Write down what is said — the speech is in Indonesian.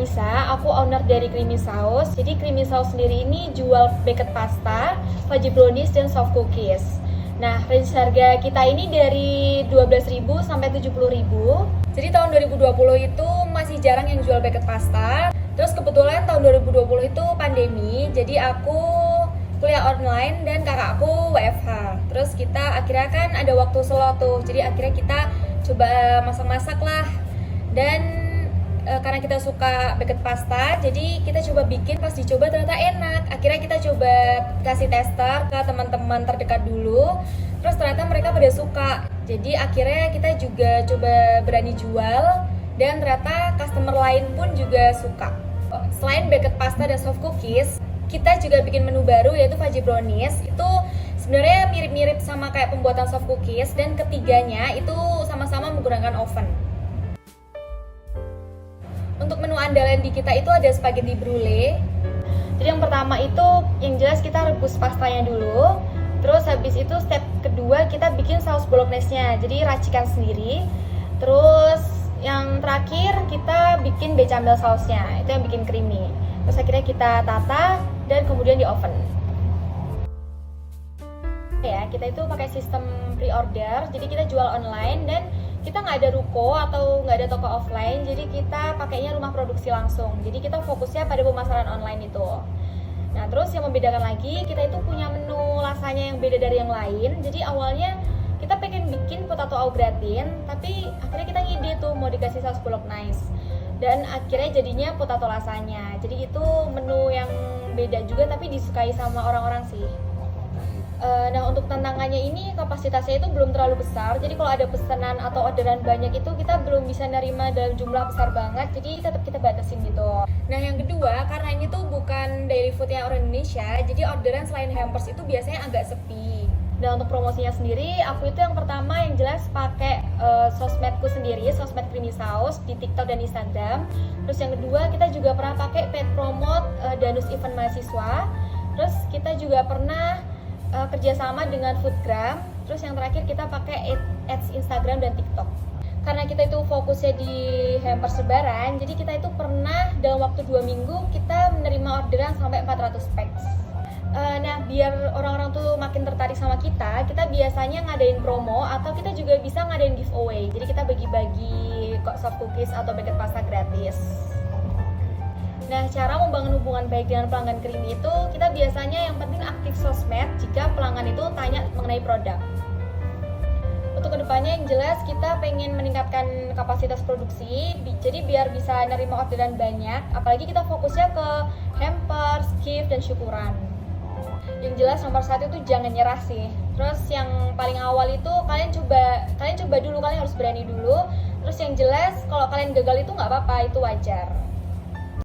Anissa, aku owner dari Creamy Sauce. Jadi Creamy Sauce sendiri ini jual baked pasta, fudgy brownies, dan soft cookies. Nah, range harga kita ini dari 12.000 sampai 70.000. Jadi tahun 2020 itu masih jarang yang jual baked pasta. Terus kebetulan tahun 2020 itu pandemi, jadi aku kuliah online dan kakakku WFH. Terus kita akhirnya kan ada waktu slot tuh, jadi akhirnya kita coba masak-masak lah. Dan karena kita suka baked pasta, jadi kita coba bikin, pas dicoba ternyata enak. Akhirnya kita coba kasih tester ke teman-teman terdekat dulu, terus ternyata mereka pada suka. Jadi akhirnya kita juga coba berani jual, dan ternyata customer lain pun juga suka. Selain baked pasta dan soft cookies, kita juga bikin menu baru yaitu fudgy brownies. Itu sebenarnya mirip-mirip sama kayak pembuatan soft cookies, dan ketiganya itu sama-sama menggunakan oven. Untuk menu andalan di kita itu ada spaghetti brulee. Jadi yang pertama itu yang jelas kita rebus pastanya dulu. Terus habis itu step kedua kita bikin saus bolognese-nya, jadi racikan sendiri. Terus yang terakhir kita bikin bechamel sausnya, itu yang bikin creamy. Terus akhirnya kita tata dan kemudian di oven. Ya, kita itu pakai sistem pre-order, jadi kita jual online dan kita nggak ada ruko atau nggak ada toko offline, jadi kita pakainya rumah produksi langsung. Jadi kita fokusnya pada pemasaran online itu. Nah, terus yang membedakan lagi, kita itu punya menu rasanya yang beda dari yang lain. Jadi awalnya kita pengen bikin potato au gratin, tapi akhirnya kita ngide tuh mau dikasih saus bolognese. Dan akhirnya jadinya potato lasagna. Jadi itu menu yang beda juga tapi disukai sama orang-orang sih. Nah, untuk tantangannya ini kapasitasnya itu belum terlalu besar. Jadi kalau ada pesanan atau orderan banyak itu kita belum bisa nerima dalam jumlah besar banget. Jadi tetap kita batasin gitu. Nah, yang kedua, karena ini tuh bukan daily foodnya orang Indonesia, jadi orderan selain hampers itu biasanya agak sepi. Dan untuk promosinya sendiri, aku itu yang pertama yang jelas pakai sosmedku sendiri, sosmed Creamy Sauce di TikTok dan Instagram. Terus yang kedua, kita juga pernah pakai paid promote Danus Event Mahasiswa. Terus kita juga pernah kerjasama dengan Foodgram. Terus yang terakhir kita pakai ads Instagram dan TikTok. Karena kita itu fokusnya di hampers lebaran, jadi kita itu pernah dalam waktu 2 minggu kita menerima orderan sampai 400 packs. Nah, biar orang-orang tuh makin tertarik sama kita biasanya ngadain promo atau kita juga bisa ngadain giveaway. Jadi kita bagi-bagi soft cookies atau baked pasta gratis. Nah, cara membangun hubungan baik dengan pelanggan Creamy itu kita biasanya yang penting aktif sosmed jika pelanggan itu tanya mengenai produk. Untuk kedepannya yang jelas kita pengen meningkatkan kapasitas produksi, jadi biar bisa nerima orderan banyak, apalagi kita fokusnya ke hampers, gift, dan syukuran. Yang jelas nomor 1 itu jangan nyerah sih. Terus yang paling awal itu kalian coba dulu, kalian harus berani dulu. Terus yang jelas kalau kalian gagal itu nggak apa-apa, itu wajar.